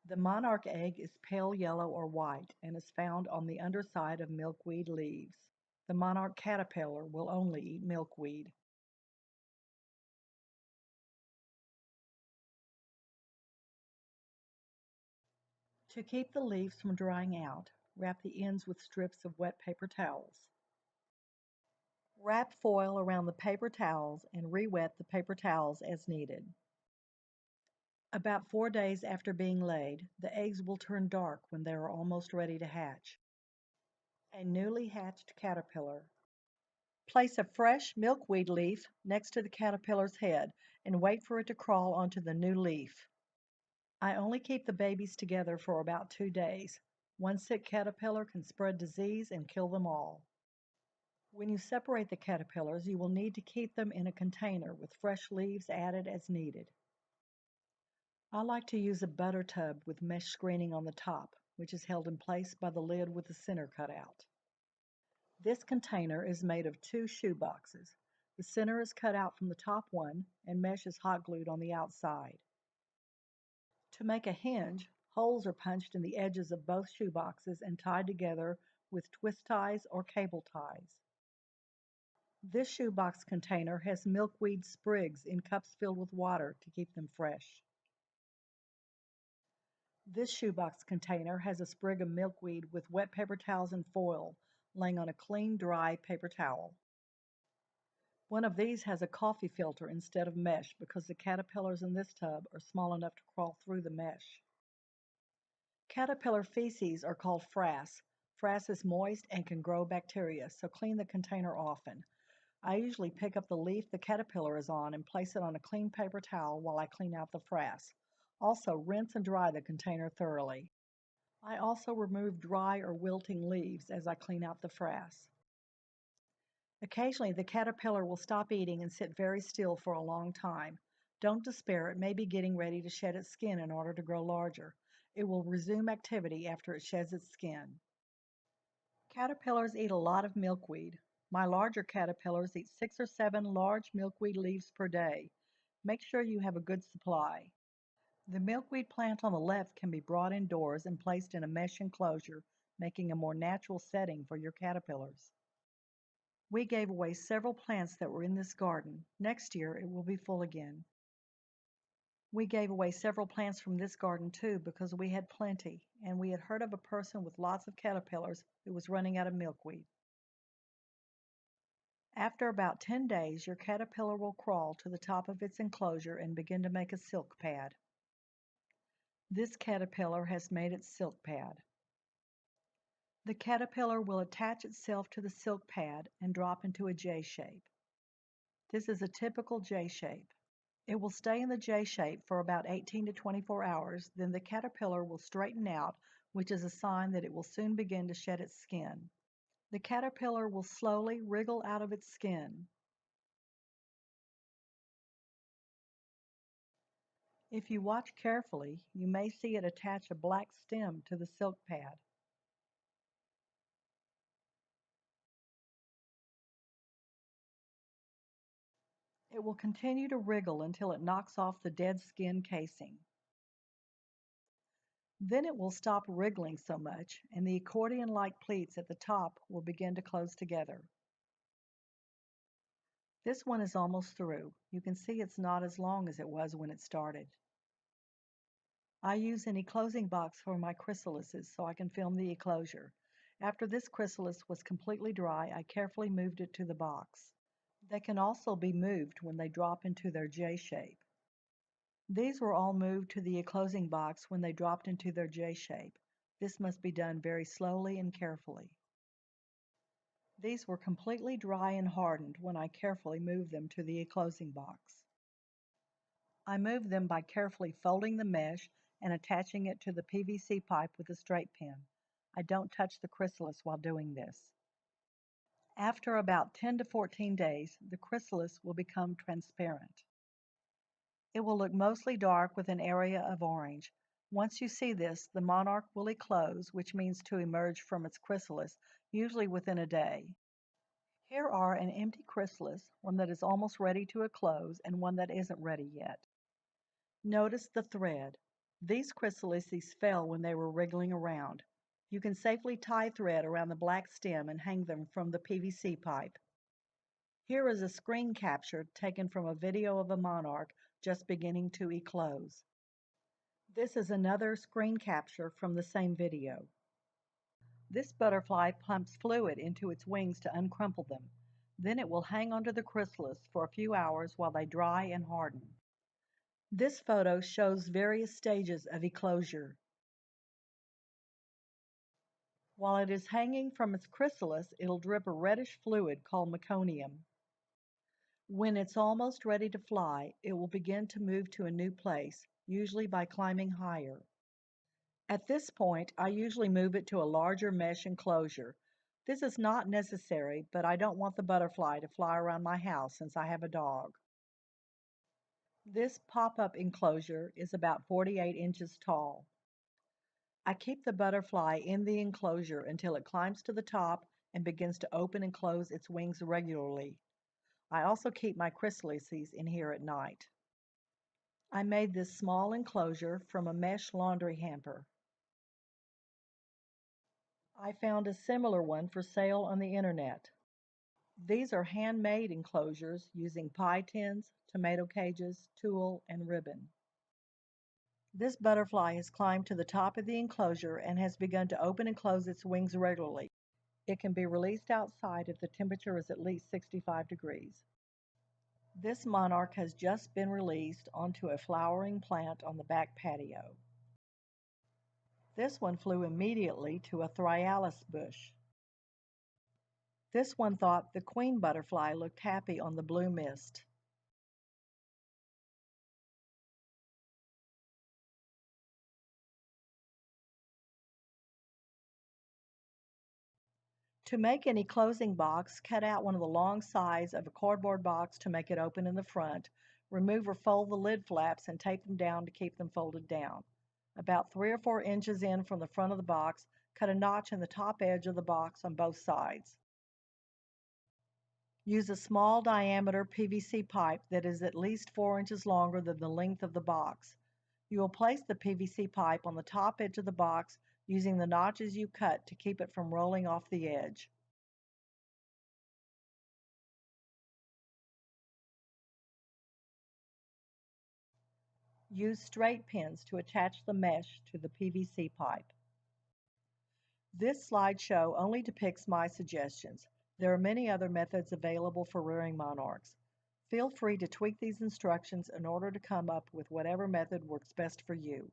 The monarch egg is pale yellow or white and is found on the underside of milkweed leaves. The monarch caterpillar will only eat milkweed. To keep the leaves from drying out, wrap the ends with strips of wet paper towels. Wrap foil around the paper towels and re-wet the paper towels as needed. About 4 days after being laid, the eggs will turn dark when they are almost ready to hatch. A newly hatched caterpillar. Place a fresh milkweed leaf next to the caterpillar's head and wait for it to crawl onto the new leaf. I only keep the babies together for about 2 days. One sick caterpillar can spread disease and kill them all. When you separate the caterpillars, you will need to keep them in a container with fresh leaves added as needed. I like to use a butter tub with mesh screening on the top, which is held in place by the lid with the center cut out. This container is made of 2 shoe boxes. The center is cut out from the top one and mesh is hot glued on the outside. To make a hinge, holes are punched in the edges of both shoe boxes and tied together with twist ties or cable ties. This shoebox container has milkweed sprigs in cups filled with water to keep them fresh. This shoebox container has a sprig of milkweed with wet paper towels and foil laying on a clean, dry paper towel. One of these has a coffee filter instead of mesh because the caterpillars in this tub are small enough to crawl through the mesh. Caterpillar feces are called frass. Frass is moist and can grow bacteria, so clean the container often. I usually pick up the leaf the caterpillar is on and place it on a clean paper towel while I clean out the frass. Also, rinse and dry the container thoroughly. I also remove dry or wilting leaves as I clean out the frass. Occasionally, the caterpillar will stop eating and sit very still for a long time. Don't despair, it may be getting ready to shed its skin in order to grow larger. It will resume activity after it sheds its skin. Caterpillars eat a lot of milkweed. My larger caterpillars eat 6 or 7 large milkweed leaves per day. Make sure you have a good supply. The milkweed plant on the left can be brought indoors and placed in a mesh enclosure, making a more natural setting for your caterpillars. We gave away several plants that were in this garden. Next year it will be full again. We gave away several plants from this garden too because we had plenty, and we had heard of a person with lots of caterpillars who was running out of milkweed. After about 10 days, your caterpillar will crawl to the top of its enclosure and begin to make a silk pad. This caterpillar has made its silk pad. The caterpillar will attach itself to the silk pad and drop into a J shape. This is a typical J shape. It will stay in the J shape for about 18 to 24 hours, then the caterpillar will straighten out, which is a sign that it will soon begin to shed its skin. The caterpillar will slowly wriggle out of its skin. If you watch carefully, you may see it attach a black stem to the silk pad. It will continue to wriggle until it knocks off the dead skin casing. Then it will stop wriggling so much, and the accordion-like pleats at the top will begin to close together. This one is almost through. You can see it's not as long as it was when it started. I use an eclosing box for my chrysalises so I can film the eclosure. After this chrysalis was completely dry, I carefully moved it to the box. They can also be moved when they drop into their J shape. These were all moved to the eclosing box when they dropped into their J shape. This must be done very slowly and carefully. These were completely dry and hardened when I carefully moved them to the eclosing box. I moved them by carefully folding the mesh and attaching it to the PVC pipe with a straight pin. I don't touch the chrysalis while doing this. After about 10 to 14 days, the chrysalis will become transparent. It will look mostly dark with an area of orange. Once you see this, the monarch will eclose, which means to emerge from its chrysalis, usually within a day. Here are an empty chrysalis, one that is almost ready to eclose, and one that isn't ready yet. Notice the thread. These chrysalises fell when they were wriggling around. You can safely tie thread around the black stem and hang them from the PVC pipe. Here is a screen capture taken from a video of a monarch just beginning to eclose. This is another screen capture from the same video. This butterfly pumps fluid into its wings to uncrumple them. Then it will hang onto the chrysalis for a few hours while they dry and harden. This photo shows various stages of eclosure. While it is hanging from its chrysalis, it'll drip a reddish fluid called meconium. When it's almost ready to fly, it will begin to move to a new place, usually by climbing higher. At this point, I usually move it to a larger mesh enclosure. This is not necessary, but I don't want the butterfly to fly around my house since I have a dog. This pop-up enclosure is about 48 inches tall. I keep the butterfly in the enclosure until it climbs to the top and begins to open and close its wings regularly. I also keep my chrysalises in here at night. I made this small enclosure from a mesh laundry hamper. I found a similar one for sale on the internet. These are handmade enclosures using pie tins, tomato cages, tulle, and ribbon. This butterfly has climbed to the top of the enclosure and has begun to open and close its wings regularly. It can be released outside if the temperature is at least 65 degrees. This monarch has just been released onto a flowering plant on the back patio. This one flew immediately to a thryallis bush. This one thought the queen butterfly looked happy on the blue mist. To make any closing box, cut out one of the long sides of a cardboard box to make it open in the front. Remove or fold the lid flaps and tape them down to keep them folded down. About 3 or 4 inches in from the front of the box, cut a notch in the top edge of the box on both sides. Use a small diameter PVC pipe that is at least 4 inches longer than the length of the box. You will place the PVC pipe on the top edge of the box using the notches you cut to keep it from rolling off the edge. Use straight pins to attach the mesh to the PVC pipe. This slideshow only depicts my suggestions. There are many other methods available for rearing monarchs. Feel free to tweak these instructions in order to come up with whatever method works best for you.